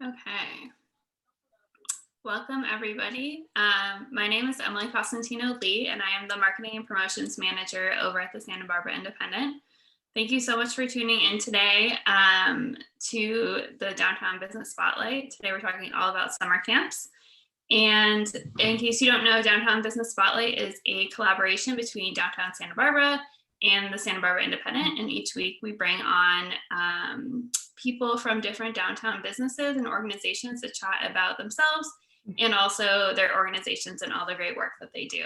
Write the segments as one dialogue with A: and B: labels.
A: Okay. Welcome, everybody. My name is Emily Costantino Lee, and I am the Marketing and Promotions Manager over at the Santa Barbara Independent. Thank you so much for tuning in today to the Downtown Business Spotlight. Today we're talking all about summer camps. And in case you don't know, Downtown Business Spotlight is a collaboration between Downtown Santa Barbara and the Santa Barbara Independent. And each week we bring on people from different downtown businesses and organizations to chat about themselves and also their organizations and all the great work that they do.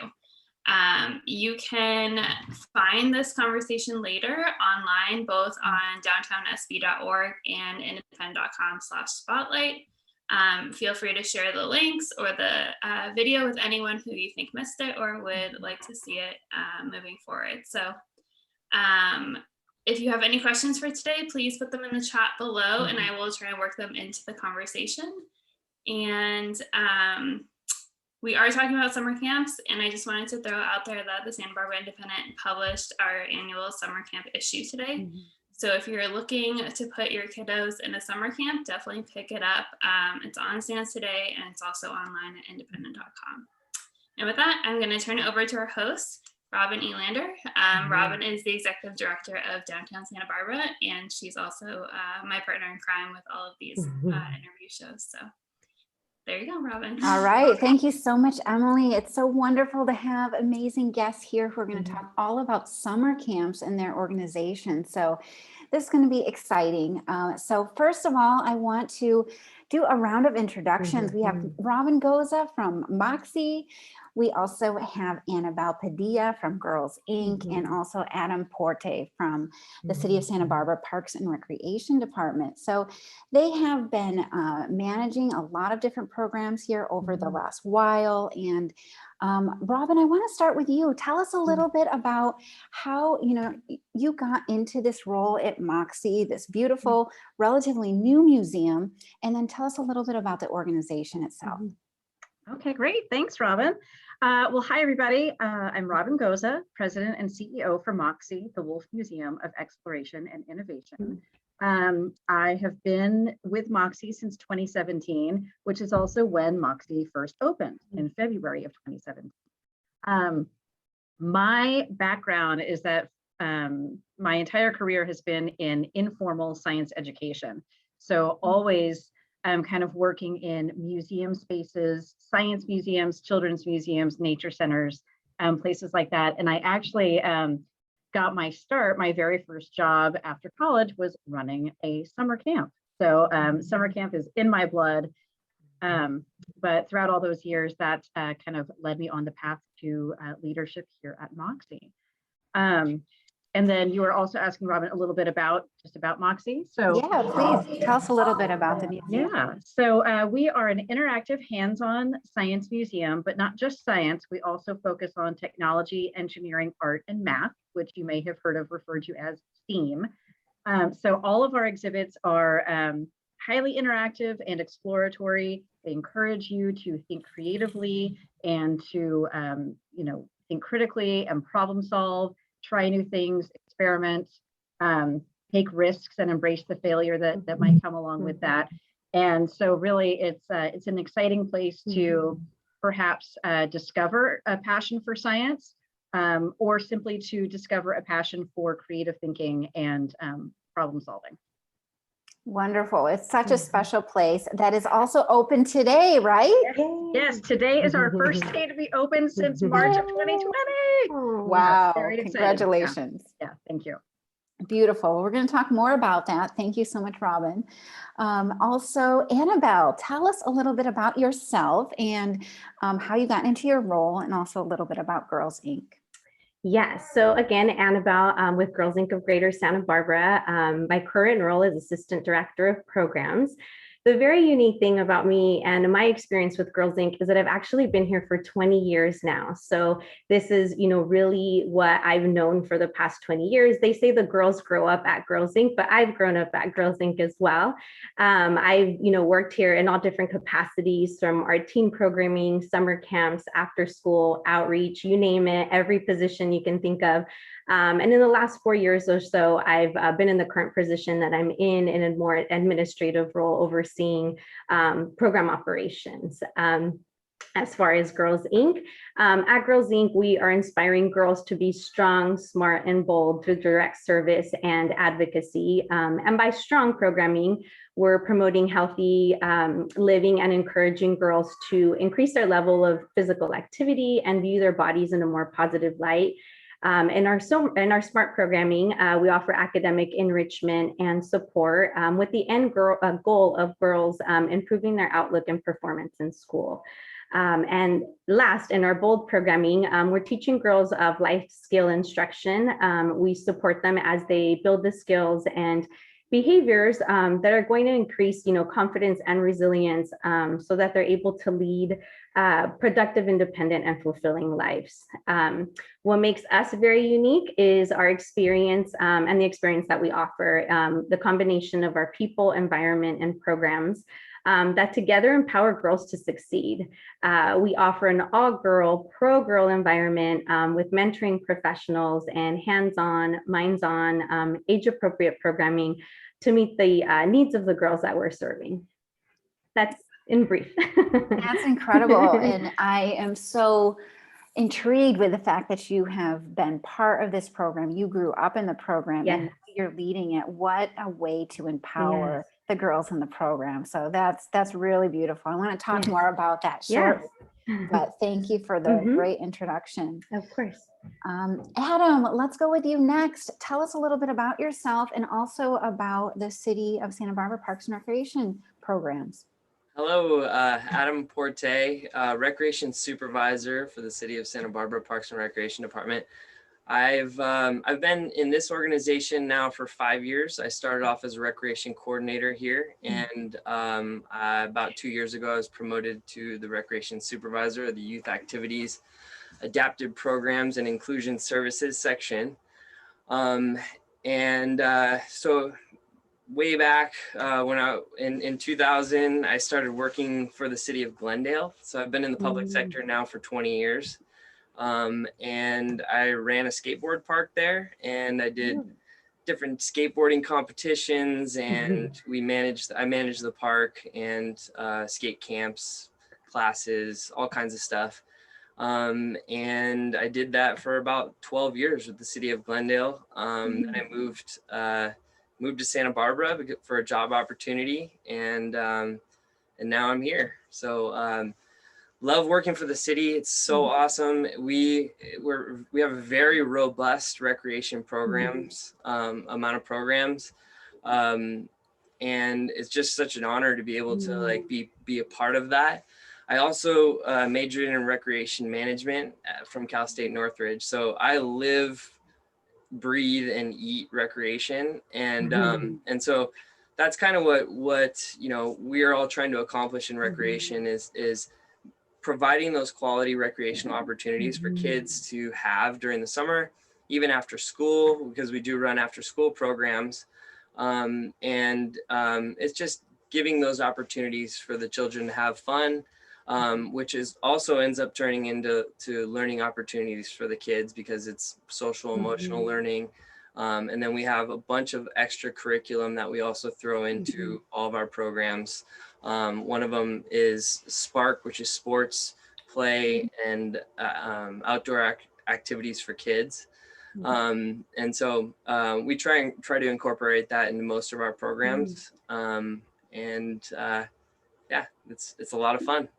A: You can find this conversation later online, both on downtownsb.org and independent.com/spotlight. Feel free to share the links or the video with anyone who you think missed it or would like to see it moving forward. So if you have any questions for today, please put them in the chat below and I will try and work them into the conversation. And we are talking about summer camps, and I just wanted to throw out there that the Santa Barbara Independent published our annual summer camp issue today. So if you're looking to put your kiddos in a summer camp, definitely pick it up. It's on stands today, and it's also online at independent.com. And with that, I'm going to turn it over to our host, Robin Elander. Robin is the Executive Director of Downtown Santa Barbara, and she's also my partner in crime with all of these interview shows. So there you go, Robin.
B: All right. Thank you so much, Emily. It's so wonderful to have amazing guests here who are going to talk all about summer camps and their organization. So this is going to be exciting. So first of all, I want to do a round of introductions. We have Robin Gose from MOXI. We also have Annabel Padilla from Girls Inc. and also Adam Porte from the City of Santa Barbara Parks and Recreation Department. So they have been managing a lot of different programs here over the last while. And Robin, I want to start with you. Tell us a little bit about how you got into this role at MOXI, this beautiful, relatively new museum, and then tell us a little bit about the organization itself.
C: Okay, great. Thanks, Robin. Well, hi, everybody. I'm Robin Gose, President and CEO for MOXI, the Wolf Museum of Exploration and Innovation. I have been with MOXI since 2017, which is also when MOXI first opened in February of 2017. My background is that my entire career has been in informal science education. So always kind of working in museum spaces, science museums, children's museums, nature centers, places like that. And I actually got my start, my very first job after college was running a summer camp. So summer camp is in my blood. But throughout all those years, that kind of led me on the path to leadership here at MOXI. And then you were also asking, Robin, a little bit about MOXI. So
B: yeah, please tell us a little bit about the museum.
C: Yeah, so we are an interactive hands-on science museum, but not just science. We also focus on technology, engineering, art, and math, which you may have heard of referred to as STEAM. So all of our exhibits are highly interactive and exploratory. They encourage you to think creatively and to think critically and problem solve, try new things, experiment, take risks and embrace the failure that might come along with that. And so really it's an exciting place to perhaps discover a passion for science or simply to discover a passion for creative thinking and problem solving.
B: Wonderful. It's such a special place that is also open today, right?
C: Yes, today is our first day to be open since March of 2020.
B: Wow,
C: very
B: congratulations.
C: Yeah, thank you.
B: Beautiful. We're going to talk more about that. Thank you so much, Robin. Also, Annabel, tell us a little bit about yourself and how you got into your role, and also a little bit about Girls Inc.
D: Yes. So again, Annabelle with Girls Inc. of Greater Santa Barbara. My current role is Assistant Director of Programs. The very unique thing about me and my experience with Girls Inc. is that I've actually been here for 20 years now. So this is, really what I've known for the past 20 years. They say the girls grow up at Girls Inc., but I've grown up at Girls Inc. as well. I've, worked here in all different capacities, from our teen programming, summer camps, after school, outreach, you name it, every position you can think of. And in the last 4 years or so, I've been in the current position that I'm in a more administrative role overseeing program operations. As far as Girls Inc. At Girls Inc., we are inspiring girls to be strong, smart, and bold through direct service and advocacy. And by strong programming, we're promoting healthy living and encouraging girls to increase their level of physical activity and view their bodies in a more positive light. In our SMART programming, we offer academic enrichment and support with the end goal of girls improving their outlook and performance in school. And last, in our BOLD programming, we're teaching girls of life skill instruction. We support them as they build the skills and behaviors that are going to increase, confidence and resilience so that they're able to lead productive, independent, and fulfilling lives. What makes us very unique is our experience and the experience that we offer, the combination of our people, environment, and programs that together empower girls to succeed. We offer an all-girl, pro-girl environment with mentoring professionals and hands-on, minds-on, age-appropriate programming to meet the needs of the girls that we're serving. That's in brief.
B: That's incredible. And I am so intrigued with the fact that you have been part of this program. You grew up in the program and you're leading it. What a way to empower the girls in the program. So that's really beautiful. I want to talk more about that shortly. But thank you for the great introduction.
D: Of course.
B: Adam, let's go with you next. Tell us a little bit about yourself and also about the City of Santa Barbara Parks and Recreation programs.
E: Hello, Adam Porte, Recreation Supervisor for the City of Santa Barbara Parks and Recreation Department. I've been in this organization now for 5 years. I started off as a recreation coordinator here, and about 2 years ago, I was promoted to the recreation supervisor of the youth activities, adapted programs, and inclusion services section. So way back when in 2000, I started working for the city of Glendale. So I've been in the public sector now for 20 years. And I ran a skateboard park there, and I did different skateboarding competitions, and I managed the park and skate camps, classes, all kinds of stuff. And I did that for about 12 years with the city of Glendale. And I moved to Santa Barbara for a job opportunity, and now I'm here. So love working for the city. It's so awesome. We have a very robust recreation programs, amount of programs. And it's just such an honor to be able to be a part of that. I also majored in recreation management from Cal State Northridge. So I live, breathe, and eat recreation. And so that's kind of what we're all trying to accomplish in recreation is providing those quality recreational opportunities for kids to have during the summer, even after school, because we do run after school programs. It's just giving those opportunities for the children to have fun, which is also ends up turning into learning opportunities for the kids because it's social emotional learning. And then we have a bunch of extra curriculum that we also throw into all of our programs. One of them is Spark, which is sports, play, and outdoor activities for kids. And so we try to incorporate that into most of our programs. It's a lot of fun.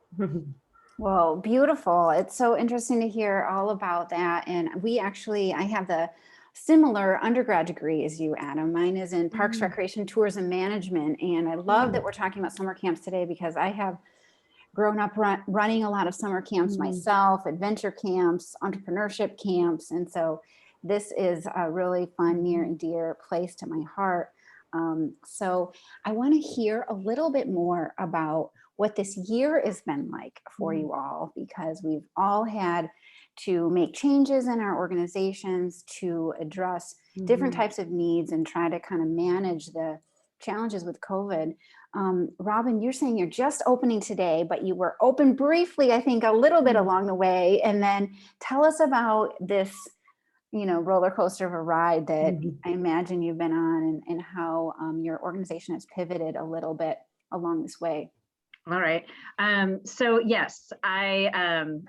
B: Well, beautiful. It's so interesting to hear all about that. And I have the similar undergrad degree as you, Adam. Mine is in Parks, Recreation, Tourism Management. And I love that we're talking about summer camps today because I have grown up running a lot of summer camps myself, adventure camps, entrepreneurship camps. And so this is a really fun, near and dear place to my heart. So I want to hear a little bit more about what this year has been like for you all, because we've all had to make changes in our organizations to address different types of needs and try to kind of manage the challenges with COVID. Robin, you're saying you're just opening today, but you were open briefly, I think, a little bit along the way. And then tell us about this, roller coaster of a ride that
D: Mhm.
B: I imagine you've been on, and how your organization has pivoted a little bit along this way.
C: All right. So yes,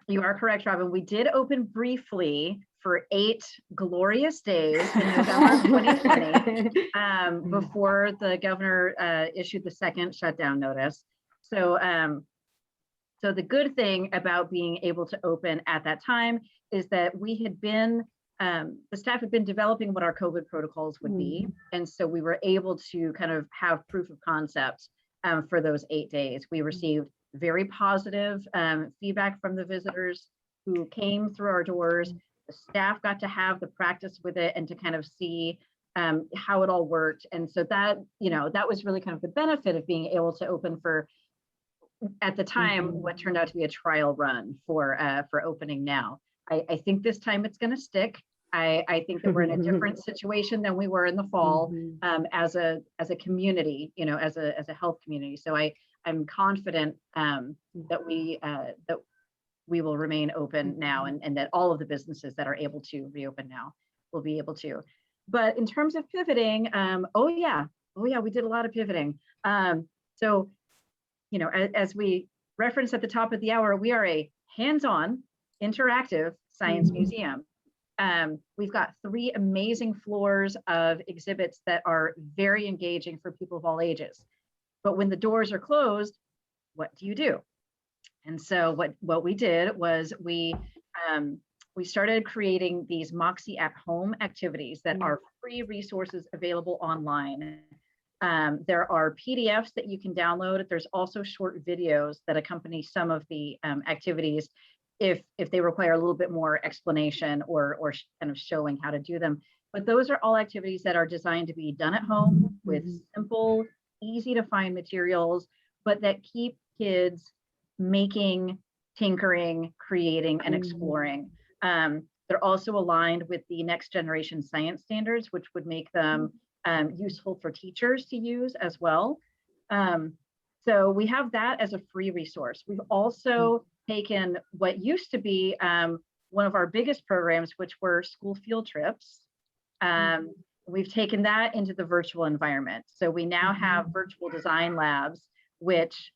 C: you are correct, Robin. We did open briefly for 8 glorious days in November of 2020, before the governor issued the second shutdown notice. So, so the good thing about being able to open at that time is that we had been, the staff had been developing what our COVID protocols would be. And so we were able to kind of have proof of concept for those 8 days. We received very positive feedback from the visitors who came through our doors. The staff got to have the practice with it and to kind of see how it all worked. And so that, that was really kind of the benefit of being able to open for, at the time, what turned out to be a trial run for opening now. I think this time it's going to stick. I think that we're in a different situation than we were in the fall as a community, as a health community. So I'm confident that we will remain open now, and that all of the businesses that are able to reopen now will be able to. But in terms of pivoting, oh yeah, we did a lot of pivoting. So, as we referenced at the top of the hour, we are a hands-on, interactive science museum. We've got 3 amazing floors of exhibits that are very engaging for people of all ages. But when the doors are closed, what do you do? And so what we did was we started creating these MOXI at home activities that are free resources available online. There are PDFs that you can download. There's also short videos that accompany some of the activities if they require a little bit more explanation or kind of showing how to do them. But those are all activities that are designed to be done at home with simple, easy to find materials, but that keep kids making, tinkering, creating, and exploring. They're also aligned with the next generation science standards, which would make them useful for teachers to use as well. So we have that as a free resource. We've also taken what used to be one of our biggest programs, which were school field trips. We've taken that into the virtual environment. So we now have virtual design labs, which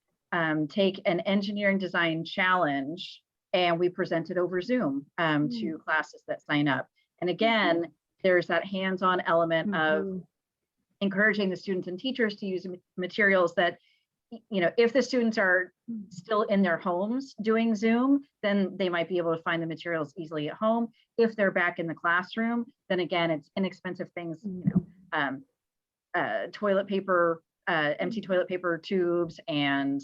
C: take an engineering design challenge, and we present it over Zoom to classes that sign up. And again, there's that hands-on element of encouraging the students and teachers to use materials that, if the students are still in their homes doing Zoom, then they might be able to find the materials easily at home. If they're back in the classroom, then again, it's inexpensive things, toilet paper, empty toilet paper tubes, and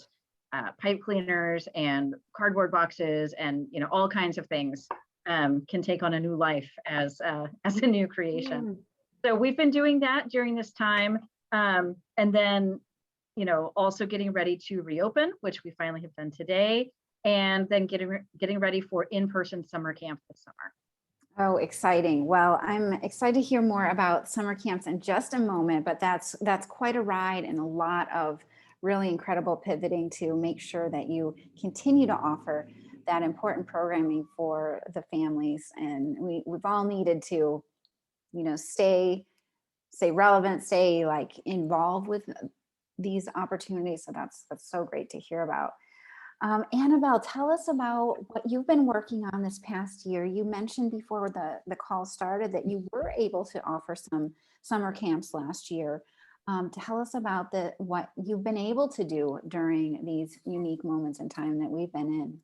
C: pipe cleaners, and cardboard boxes, and all kinds of things can take on a new life as a new creation. So we've been doing that during this time, and then also getting ready to reopen, which we finally have done today, and then getting ready for in-person summer camp this summer.
B: Oh, exciting. Well, I'm excited to hear more about summer camps in just a moment, but that's quite a ride and a lot of really incredible pivoting to make sure that you continue to offer that important programming for the families. And we've all needed to, stay relevant, stay involved with these opportunities. So that's so great to hear about. Annabel, tell us about what you've been working on this past year. You mentioned before the call started that you were able to offer some summer camps last year. Tell us about what you've been able to do during these unique moments in time that we've been in.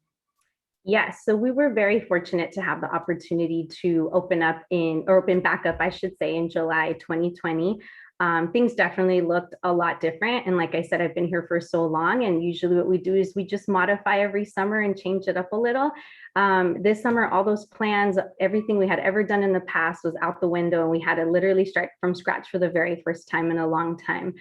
D: Yes, so we were very fortunate to have the opportunity to open back up, I should say, in July 2020. Things definitely looked a lot different. And like I said, I've been here for so long, and usually what we do is we just modify every summer and change it up a little. This summer, all those plans, everything we had ever done in the past was out the window, and we had to literally start from scratch for the very first time in a long time.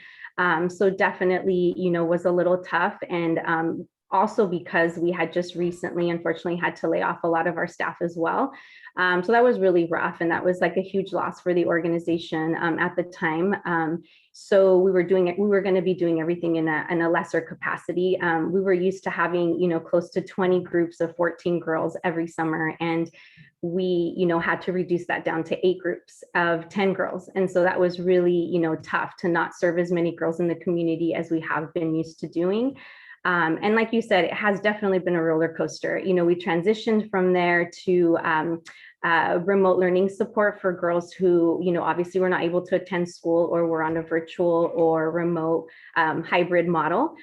D: So definitely, was a little tough. And also because we had just recently, unfortunately, had to lay off a lot of our staff as well. So that was really rough, and that was like a huge loss for the organization at the time. So we were going to be doing everything in a lesser capacity. We were used to having, close to 20 groups of 14 girls every summer. And we, had to reduce that down to 8 groups of 10 girls. And so that was really, tough to not serve as many girls in the community as we have been used to doing. And like you said, it has definitely been a roller coaster. We transitioned from there to remote learning support for girls who, obviously were not able to attend school or were on a virtual or remote hybrid model.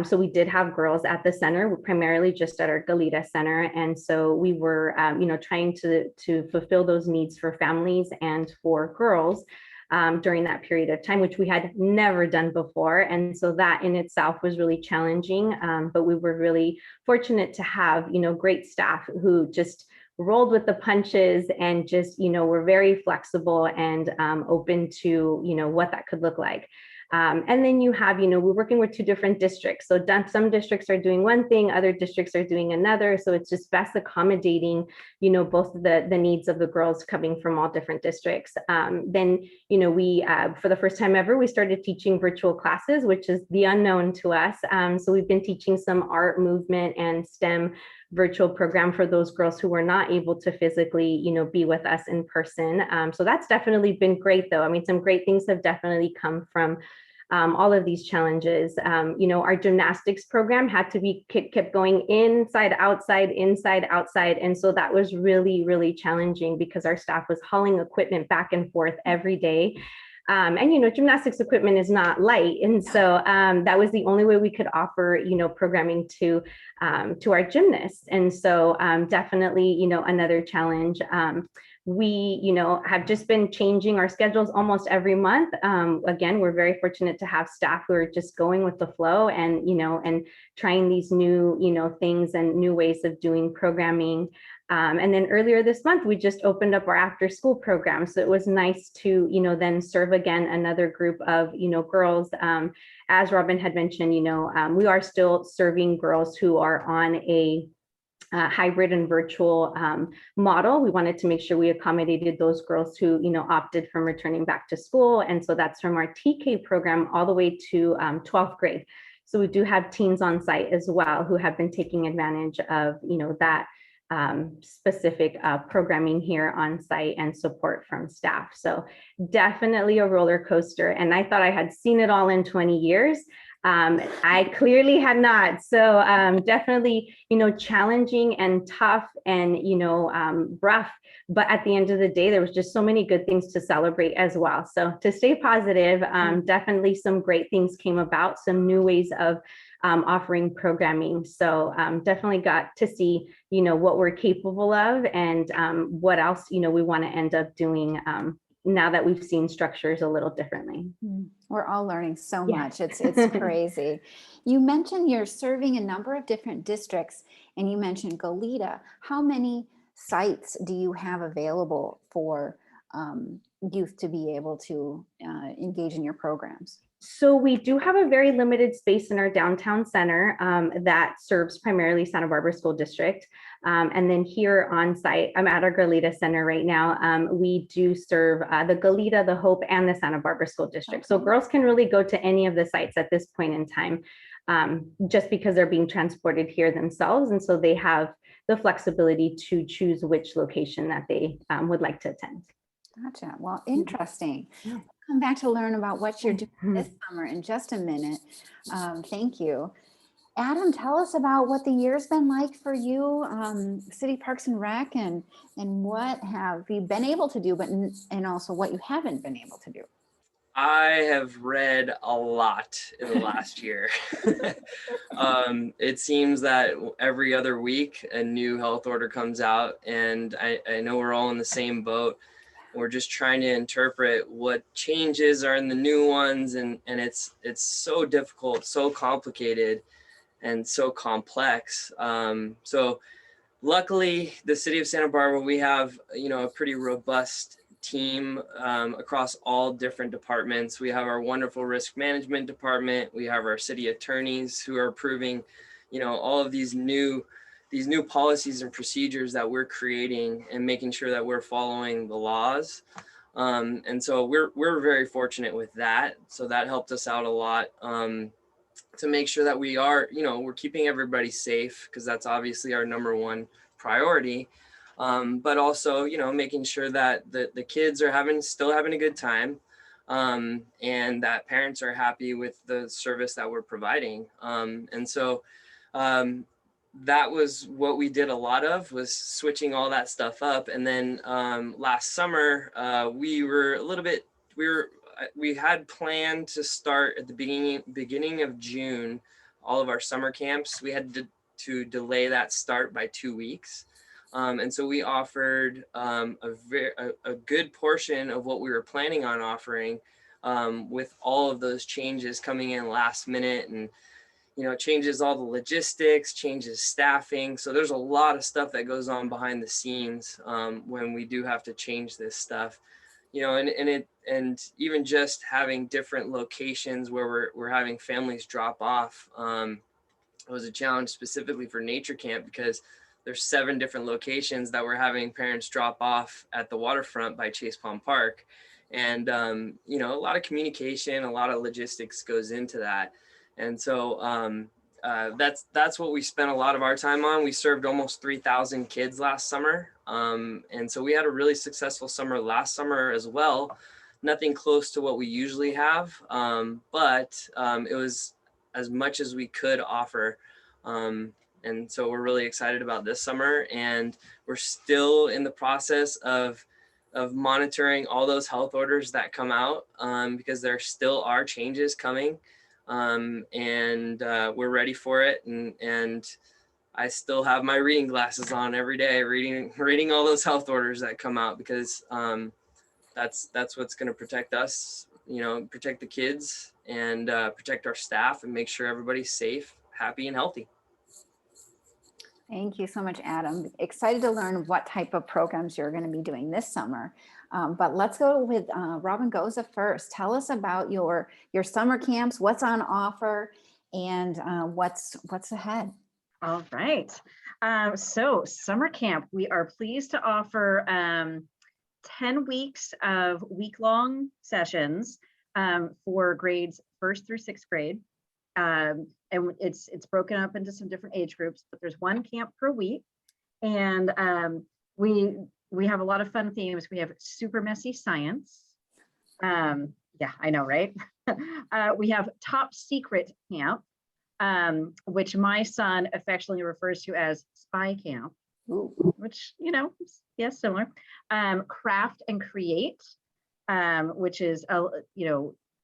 D: So we did have girls at the center, primarily just at our Goleta Center. And so we were, trying to fulfill those needs for families and for girls during that period of time, which we had never done before. And so that in itself was really challenging. But we were really fortunate to have, great staff who just rolled with the punches and just, were very flexible and open to, what that could look like. And then you have, we're working with 2 different districts. So some districts are doing one thing, other districts are doing another. So it's just best accommodating, both the needs of the girls coming from all different districts. Then, we, for the first time ever, we started teaching virtual classes, which is the unknown to us. So we've been teaching some art, movement, and STEM virtual program for those girls who were not able to physically, be with us in person. So that's definitely been great, though. I mean, some great things have definitely come from all of these challenges. Our gymnastics program had to be kept going inside, outside. And so that was really, really challenging because our staff was hauling equipment back and forth every day. And, gymnastics equipment is not light. And so that was the only way we could offer, programming to our gymnasts. And so definitely, another challenge. We, have just been changing our schedules almost every month. Again, we're very fortunate to have staff who are just going with the flow and, and trying these new, things and new ways of doing programming. And then earlier this month, we just opened up our after school program. So it was nice to, then serve again another group of, girls. As Robin had mentioned, we are still serving girls who are on a hybrid and virtual model. We wanted to make sure we accommodated those girls who, opted from returning back to school. And so that's from our TK program all the way to 12th grade. So we do have teens on site as well who have been taking advantage of, that specific programming here on site and support from staff. So definitely a roller coaster. And I thought I had seen it all in 20 years. I clearly had not. So definitely, challenging and tough and, rough. But at the end of the day, there was just so many good things to celebrate as well. So to stay positive, definitely some great things came about, some new ways of offering programming. So definitely got to see, what we're capable of and what else, we want to end up doing now that we've seen structures a little differently.
B: We're all learning so much. It's crazy. You mentioned you're serving a number of different districts and you mentioned Goleta. How many sites do you have available for youth to be able to engage in your programs?
D: So we do have a very limited space in our downtown center that serves primarily Santa Barbara School District. And then here on site, I'm at our Goleta Center right now. We do serve the Goleta, the Hope, and the Santa Barbara School District. Okay. So girls can really go to any of the sites at this point in time, just because they're being transported here themselves. And so they have the flexibility to choose which location that they would like to attend.
B: Gotcha. Well, interesting. Yeah. Come back to learn about what you're doing this summer in just a minute. Thank you. Adam, tell us about what the year's been like for you, City Parks and Rec, and what have you been able to do, and also what you haven't been able to do.
E: I have read a lot in the last year. It seems that every other week a new health order comes out, and I know we're all in the same boat. We're just trying to interpret what changes are in the new ones, and it's so difficult, so complicated, and so complex. So luckily, the city of Santa Barbara, we have a pretty robust team across all different departments. We have our wonderful risk management department. We have our city attorneys who are approving, all of these new policies and procedures that we're creating and making sure that we're following the laws. And so we're very fortunate with that. So that helped us out a lot to make sure that we are, we're keeping everybody safe, because that's obviously our number one priority. but also, making sure that the kids are still having a good time, and that parents are happy with the service that we're providing. And so that was what we did a lot of, was switching all that stuff up. And then last summer, we had planned to start at the beginning of June, all of our summer camps. We had to delay that start by 2 weeks. And so we offered a good portion of what we were planning on offering, with all of those changes coming in last minute, and changes all the logistics, changes staffing. So there's a lot of stuff that goes on behind the scenes when we do have to change this stuff. And even just having different locations where we're having families drop off. It was a challenge specifically for Nature Camp, because there's 7 different locations that we're having parents drop off at the waterfront by Chase Palm Park. And, a lot of communication, a lot of logistics goes into that. And so that's what we spent a lot of our time on. We served almost 3,000 kids last summer. And so we had a really successful summer last summer as well. Nothing close to what we usually have, but it was as much as we could offer. And so we're really excited about this summer, and we're still in the process of monitoring all those health orders that come out, because there still are changes coming, and we're ready for it. And I still have my reading glasses on every day, reading all those health orders that come out, because that's what's going to protect us, protect the kids, and protect our staff, and make sure everybody's safe, happy, and healthy.
B: Thank you so much, Adam. Excited to learn what type of programs you're going to be doing this summer. But let's go with Robin Gose first. Tell us about your summer camps, what's on offer, and what's ahead.
C: All right. So summer camp, we are pleased to offer 10 weeks of week-long sessions for grades 1st through 6th grade. And it's broken up into some different age groups, but there's 1 camp per week. And we have a lot of fun themes. We have super messy science. Yeah, I know, right? We have top secret camp, which my son affectionately refers to as spy camp. Ooh. Which, yes, similar. Craft and create, which is,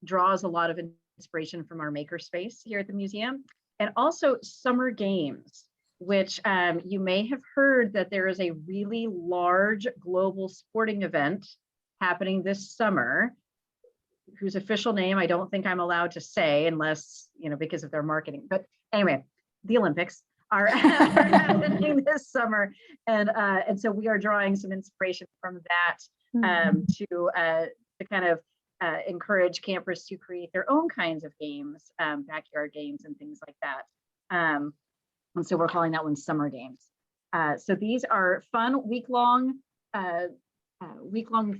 C: draws a lot of inspiration from our makerspace here at the museum. And also summer games, which you may have heard that there is a really large global sporting event happening this summer, whose official name I don't think I'm allowed to say unless, because of their marketing. But anyway, the Olympics are happening this summer. And so we are drawing some inspiration from that to kind of encourage campers to create their own kinds of games, backyard games and things like that. And so we're calling that one summer games. So these are fun week-long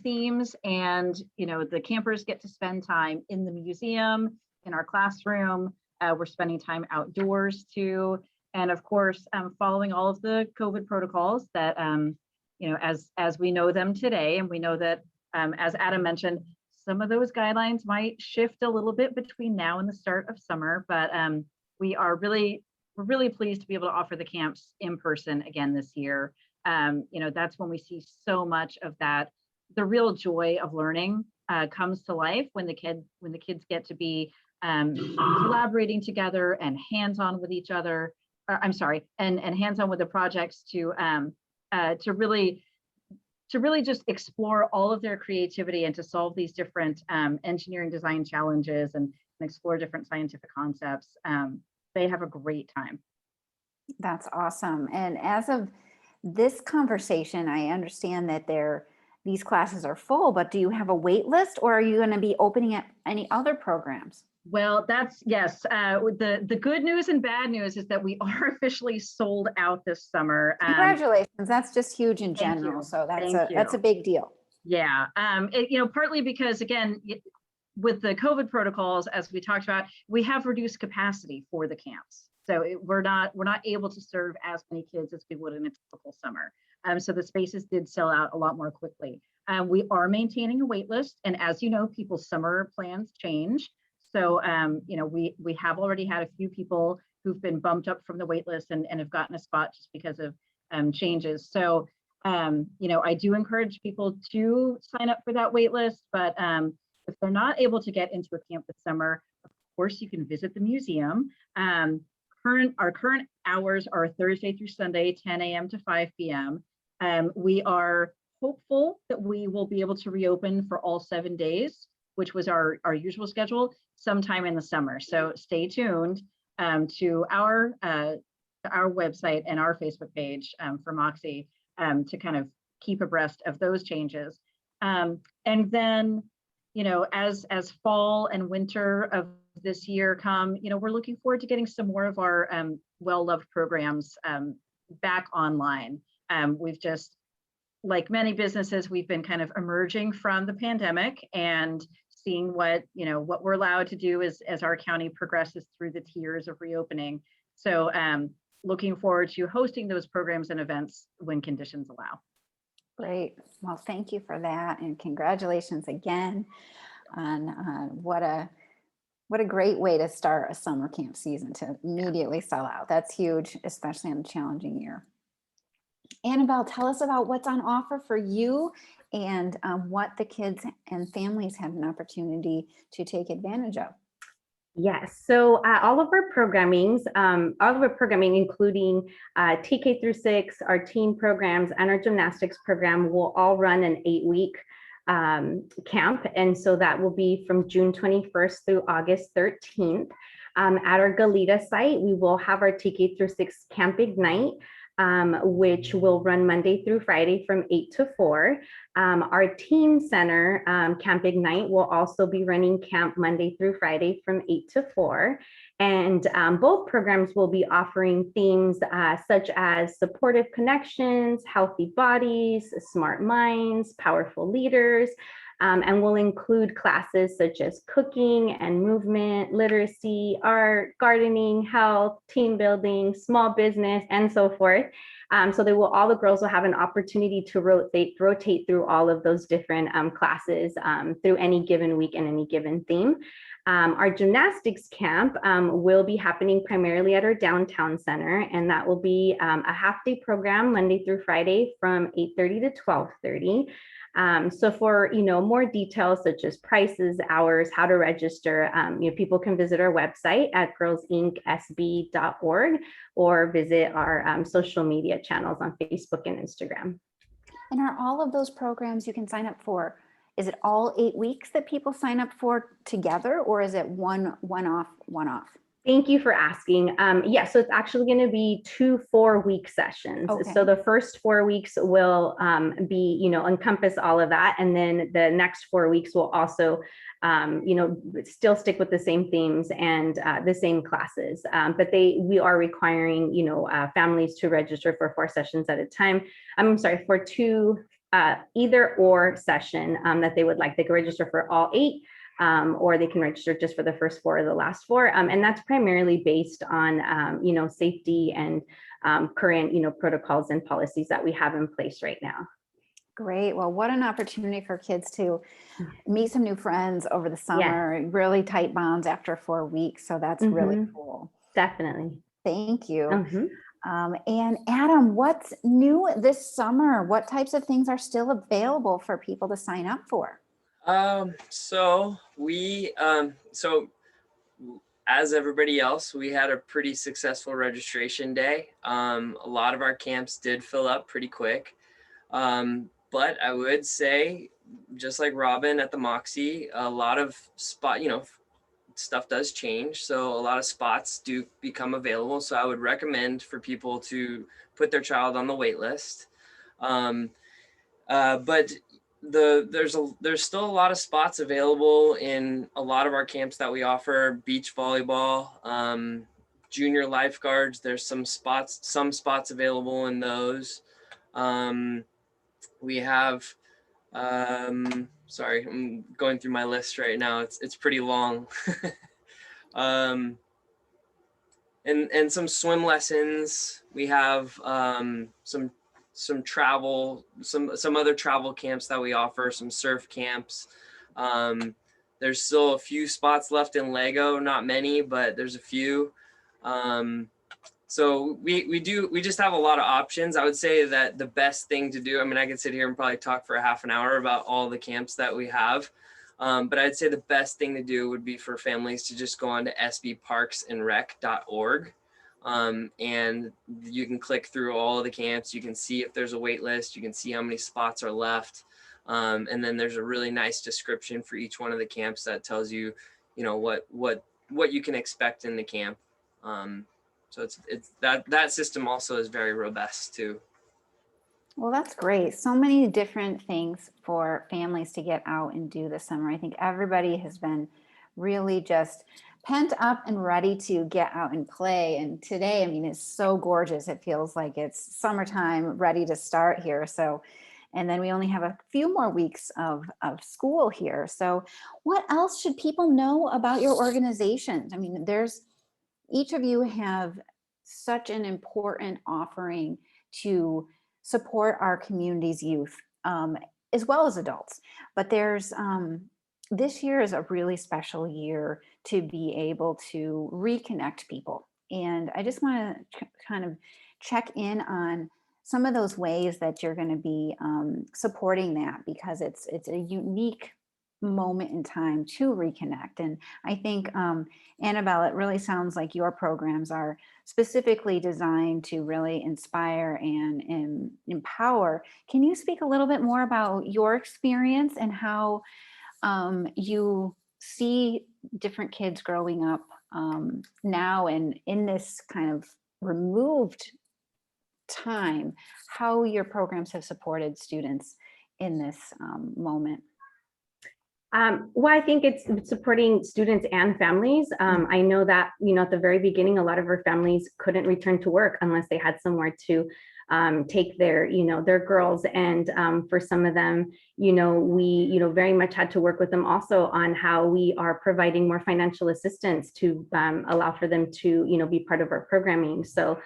C: themes, and the campers get to spend time in the museum, in our classroom. We're spending time outdoors too, and of course following all of the COVID protocols that as we know them today. And we know that as Adam mentioned, some of those guidelines might shift a little bit between now and the start of summer, but we're really pleased to be able to offer the camps in person again this year. That's when we see so much of that. The real joy of learning comes to life when the kids get to be collaborating together and hands-on with each other. And hands-on with the projects to really just explore all of their creativity and to solve these different engineering design challenges and explore different scientific concepts. They have a great time.
B: That's awesome. And as of this conversation, I understand that these classes are full, but do you have a wait list, or are you going to be opening up any other programs?
C: Well, yes. The good news and bad news is that we are officially sold out this summer.
B: Congratulations. That's just huge in general. So that's a big deal.
C: Yeah. Partly because, again, with the COVID protocols, as we talked about, we have reduced capacity for the camps. So we're not able to serve as many kids as we would in a typical summer. So the spaces did sell out a lot more quickly. We are maintaining a wait list, and as you know, people's summer plans change. So we have already had a few people who've been bumped up from the wait list and have gotten a spot just because of changes. So I do encourage people to sign up for that wait list, but if they're not able to get into a camp this summer, of course you can visit the museum. Our current hours are Thursday through Sunday, 10 a.m. to 5 p.m. We are hopeful that we will be able to reopen for all 7 days, which was our usual schedule, sometime in the summer. So stay tuned to our website and our Facebook page for MOXI to kind of keep abreast of those changes. And then, as fall and winter of this year come, we're looking forward to getting some more of our well-loved programs back online. We've just, like many businesses, we've been kind of emerging from the pandemic and seeing what we're allowed to do as our county progresses through the tiers of reopening. So looking forward to hosting those programs and events when conditions allow.
B: Great. Well, thank you for that. And congratulations again on what a great way to start a summer camp season, to immediately sell out. That's huge, especially in a challenging year. Annabelle, tell us about what's on offer for you and what the kids and families have an opportunity to take advantage of.
D: Yes, so all of our programming, including TK through 6, our teen programs, and our gymnastics program will all run an 8-week camp. And so that will be from June 21st through August 13th. At our Goleta site, we will have our TK through 6 Camp Ignite, which will run Monday through Friday from 8 to 4. Our Teen Center Camp Ignite will also be running camp Monday through Friday from 8 to 4. And both programs will be offering themes such as supportive connections, healthy bodies, smart minds, powerful leaders, and will include classes such as cooking and movement, literacy, art, gardening, health, team building, small business, and so forth. So all the girls will have an opportunity to rotate through all of those different classes through any given week and any given theme. Our gymnastics camp will be happening primarily at our downtown center, and that will be a half-day program Monday through Friday from 8:30 to 12:30. So for more details such as prices, hours, how to register, people can visit our website at girlsincsb.org or visit our social media channels on Facebook and Instagram.
B: And are all of those programs you can sign up for, is it all 8 weeks that people sign up for together, or is it one off?
D: Thank you for asking. Yeah, so it's actually going to be 2 4-week sessions.
B: Okay.
D: So the first 4 weeks will be, encompass all of that. And then the next 4 weeks will also, still stick with the same themes and the same classes. But we are requiring, families to register for 4 sessions at a time. I'm sorry, for 2 either or session that they would like. They can register for all 8. Or they can register just for the first 4 or the last 4. And that's primarily based on, safety and current, protocols and policies that we have in place right now.
B: Great. Well, what an opportunity for kids to meet some new friends over the summer, really tight bonds after 4 weeks. So that's really cool.
D: Definitely.
B: Thank you. And Adam, what's new this summer? What types of things are still available for people to sign up for?
E: So as everybody else, we had a pretty successful registration day. A lot of our camps did fill up pretty quick. But I would say, just like Robin at the MOXI, a lot of stuff does change. So a lot of spots do become available. So I would recommend for people to put their child on the wait list. But there's still a lot of spots available in a lot of our camps that we offer. Beach volleyball, junior lifeguards, there's some spots available in those. We have sorry, I'm going through my list right now. It's pretty long. and some swim lessons. We have some travel, some other travel camps that we offer, some surf camps. There's still a few spots left in Lego, not many, but there's a few. So we just have a lot of options. I would say that the best thing to do, I mean, I could sit here and probably talk for a half an hour about all the camps that we have. But I'd say the best thing to do would be for families to just go on to sbparksandrec.org. And you can click through all of the camps. You can see if there's a wait list. You can see how many spots are left. And then there's a really nice description for each one of the camps that tells you, you know, what you can expect in the camp. So it's that system also is very robust too.
B: Well, that's great. So many different things for families to get out and do this summer. I think everybody has been really just pent up and ready to get out and play. And today, I mean, it's so gorgeous. It feels like it's summertime, ready to start here. So, and then we only have a few more weeks of school here. So what else should people know about your organizations? I mean, each of you have such an important offering to support our community's youth, as well as adults. But this year is a really special year to be able to reconnect people. And I just want to kind of check in on some of those ways that you're going to be supporting that, because it's a unique moment in time to reconnect. And I think, Annabelle, it really sounds like your programs are specifically designed to really inspire and empower. Can you speak a little bit more about your experience and how you see different kids growing up now and in this kind of removed time, how your programs have supported students in this moment?
D: Well, I think it's supporting students and families. I know that, you know, at the very beginning, a lot of our families couldn't return to work unless they had somewhere to take their, you know, their girls. And for some of them, you know, we, you know, very much had to work with them also on how we are providing more financial assistance to allow for them to, you know, be part of our programming. So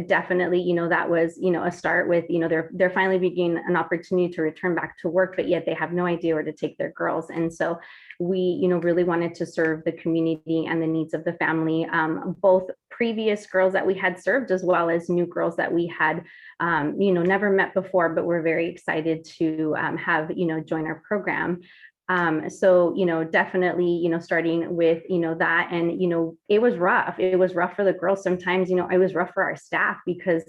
D: definitely, you know, that was, you know, a start with, you know, they're finally beginning an opportunity to return back to work, but yet they have no idea where to take their girls. And so we, you know, really wanted to serve the community and the needs of the family, both previous girls that we had served, as well as new girls that we had, you know, never met before, but we're very excited to have, you know, join our program. So, you know, definitely, you know, starting with, you know, that, and, you know, it was rough. It was rough for the girls. Sometimes, you know, it was rough for our staff because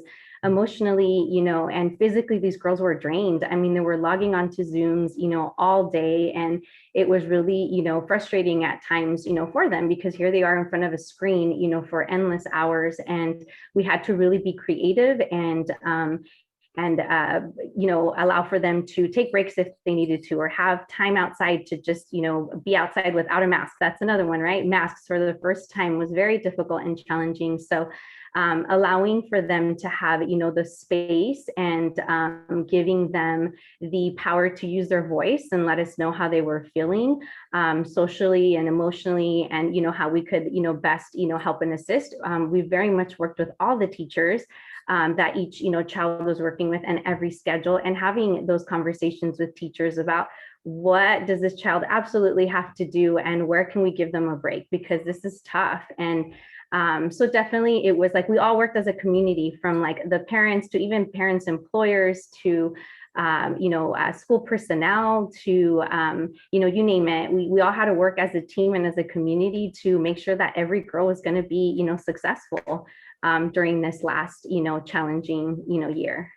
D: emotionally, you know, and physically, these girls were drained. I mean, they were logging onto Zooms, you know, all day. And it was really, you know, frustrating at times, you know, for them, because here they are in front of a screen, you know, for endless hours. And we had to really be creative and you know, allow for them to take breaks if they needed to, or have time outside to just, you know, be outside without a mask. That's another one, right? Masks for the first time was very difficult and challenging. So allowing for them to have, you know, the space and giving them the power to use their voice and let us know how they were feeling socially and emotionally, and, you know, how we could, you know, best, you know, help and assist. We very much worked with all the teachers that each, you know, child was working with, and every schedule, and having those conversations with teachers about what does this child absolutely have to do and where can we give them a break, because this is tough. And so definitely it was like we all worked as a community, from like the parents to even parents, employers, to you know, school personnel, to you know, you name it. We all had to work as a team and as a community to make sure that every girl was going to be, you know, successful during this last, you know, challenging, you know, year,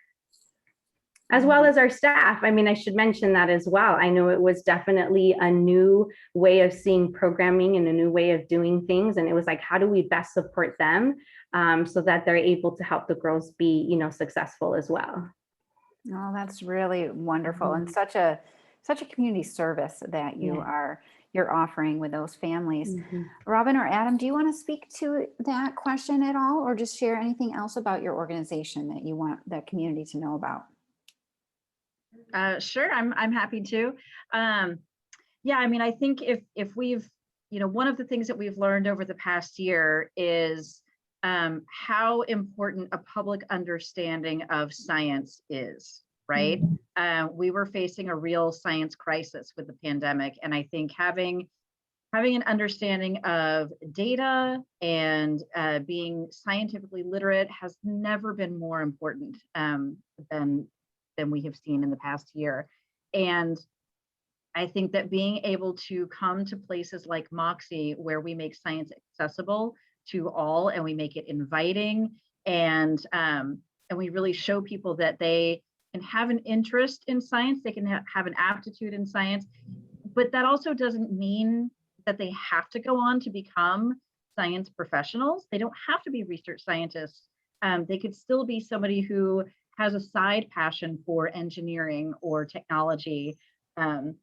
D: as well as our staff. I mean, I should mention that as well. I know it was definitely a new way of seeing programming and a new way of doing things. And it was like, how do we best support them so that they're able to help the girls be, you know, successful as well.
B: Oh, that's really wonderful. And such a community service that you're offering with those families. Robin or Adam, do you want to speak to that question at all, or just share anything else about your organization that you want the community to know about?
C: Sure, I'm happy to. Yeah, I mean, I think if we've, you know, one of the things that we've learned over the past year is how important a public understanding of science is, right? We were facing a real science crisis with the pandemic. And I think having an understanding of data and being scientifically literate has never been more important than we have seen in the past year. And I think that being able to come to places like MOXI, where we make science accessible to all and we make it inviting, and we really show people that they can have an interest in science, they can have an aptitude in science, but that also doesn't mean that they have to go on to become science professionals. They don't have to be research scientists. They could still be somebody who has a side passion for engineering or technology, and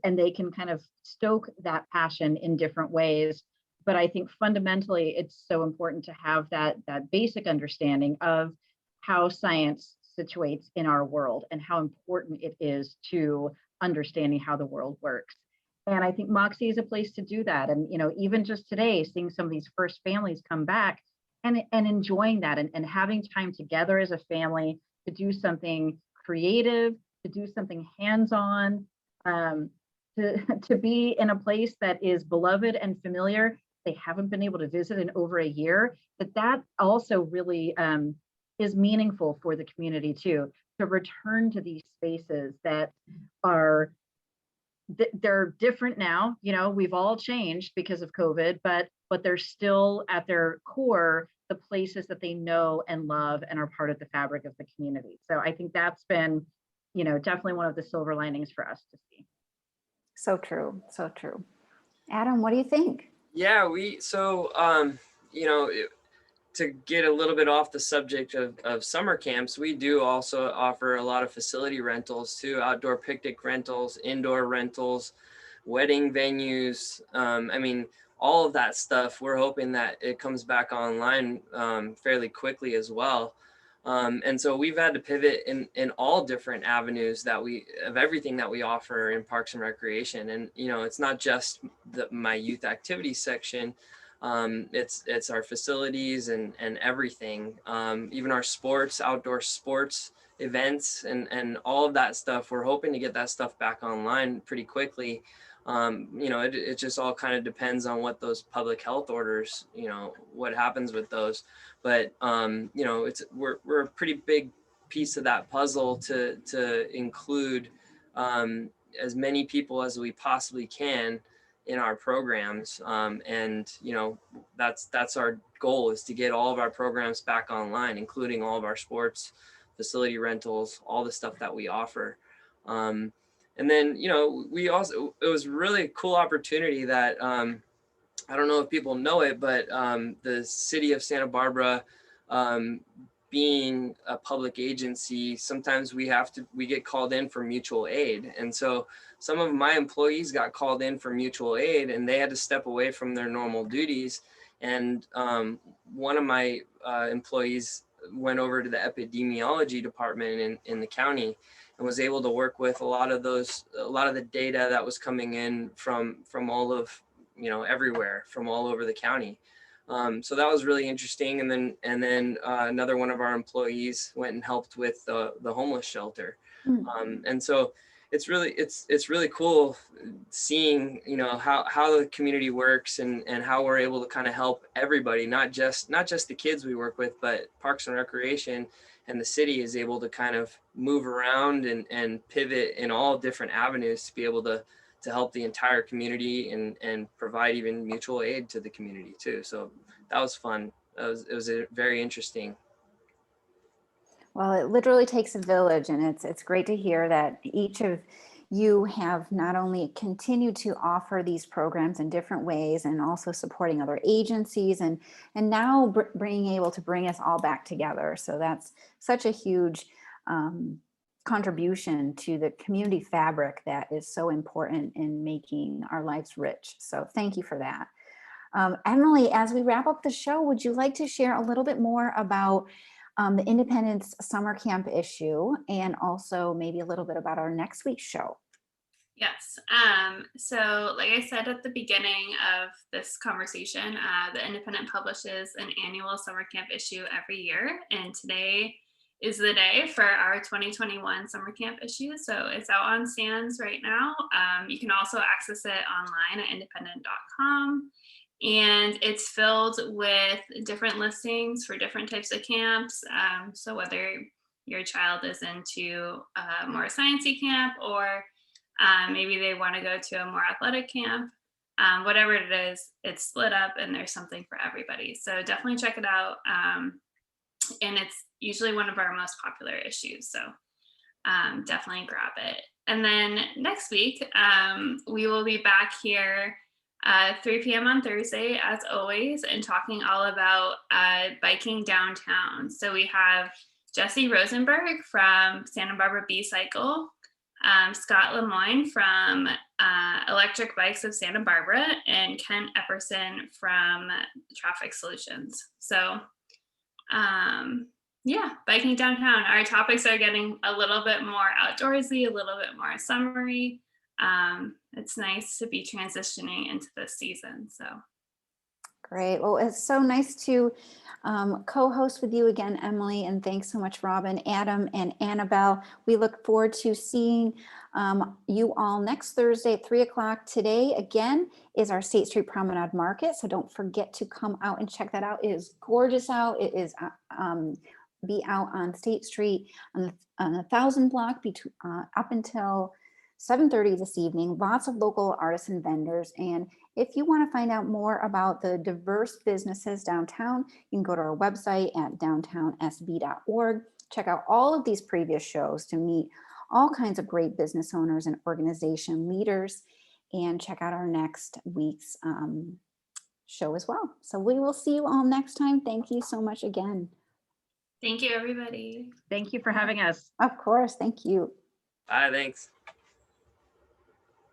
C: they can kind of stoke that passion in different ways. But I think fundamentally, it's so important to have that basic understanding of how science situates in our world and how important it is to understanding how the world works. And I think MOXI is a place to do that. And, even just today, seeing some of these first families come back and enjoying that and having time together as a family to do something creative, to do something hands-on, to be in a place that is beloved and familiar. They haven't been able to visit in over a year, but that also really is meaningful for the community too, to return to these spaces that are, they're different now. We've all changed because of COVID, but they're still at their core the places that they know and love and are part of the fabric of the community. So I think that's been, definitely one of the silver linings for us to see.
B: So true, so true. Adam, what do you think?
E: Yeah, to get a little bit off the subject of summer camps, we do also offer a lot of facility rentals too, outdoor picnic rentals, indoor rentals, wedding venues. All of that stuff, we're hoping that it comes back online fairly quickly as well. And so we've had to pivot in all different avenues of everything that we offer in Parks and Recreation. And, it's not just my youth activities section. It's our facilities and everything, even our outdoor sports events and all of that stuff. We're hoping to get that stuff back online pretty quickly. It just all kind of depends on what those public health orders, what happens with those. But, we're a pretty big piece of that puzzle to include as many people as we possibly can in our programs. That's our goal, is to get all of our programs back online, including all of our sports, facility rentals, all the stuff that we offer. And then, it was really a cool opportunity that, I don't know if people know it, but the city of Santa Barbara, being a public agency, sometimes we get called in for mutual aid. And so some of my employees got called in for mutual aid and they had to step away from their normal duties. And one of my employees went over to the epidemiology department in the county and was able to work with a lot of the data that was coming in from all of, everywhere, from all over the county. So that was really interesting. And then another one of our employees went and helped with the homeless shelter. And so it's really cool seeing, how the community works and how we're able to kind of help everybody, not just the kids we work with, but Parks and Recreation and the city is able to kind of move around and pivot in all different avenues to be able to help the entire community and provide even mutual aid to the community too. So that was fun. It was very interesting.
B: Well, it literally takes a village, and it's great to hear that each of you have not only continued to offer these programs in different ways and also supporting other agencies and now being able to bring us all back together. So that's such a huge contribution to the community fabric that is so important in making our lives rich. So thank you for that. Emily, as we wrap up the show, would you like to share a little bit more about the Independence Summer Camp issue and also maybe a little bit about our next week's show?
A: Yes. So like I said at the beginning of this conversation, the Independent publishes an annual summer camp issue every year. And today is the day for our 2021 summer camp issue. So it's out on stands right now. You can also access it online at independent.com. And it's filled with different listings for different types of camps. So whether your child is into a more sciencey camp, or maybe they want to go to a more athletic camp, whatever it is, it's split up and there's something for everybody. So definitely check it out. And it's usually one of our most popular issues. So definitely grab it. And then next week, we will be back here 3 p.m. on Thursday, as always, and talking all about biking downtown. So we have Jesse Rosenberg from Santa Barbara B-Cycle, Scott Lemoyne from Electric Bikes of Santa Barbara, and Ken Epperson from Traffic Solutions. So yeah, biking downtown. Our topics are getting a little bit more outdoorsy, a little bit more summery. It's nice to be transitioning into this season. So
B: Great. Well, it's so nice to co-host with you again, Emily, and thanks so much, Robin, Adam, and Annabelle. We look forward to seeing you all next Thursday at 3 o'clock. Today, again, is our State Street Promenade Market, so don't forget to come out and check that out. It is gorgeous out. It is be out on State Street on the 1000 block up until 7:30 this evening. Lots of local artists and vendors. And if you want to find out more about the diverse businesses downtown, you can go to our website at downtownsb.org. Check out all of these previous shows to meet all kinds of great business owners and organization leaders, and check out our next week's show as well. So we will see you all next time. Thank you so much again.
A: thank you, everybody.
C: Thank you for having us.
B: Of course. Thank you.
E: Bye, thanks.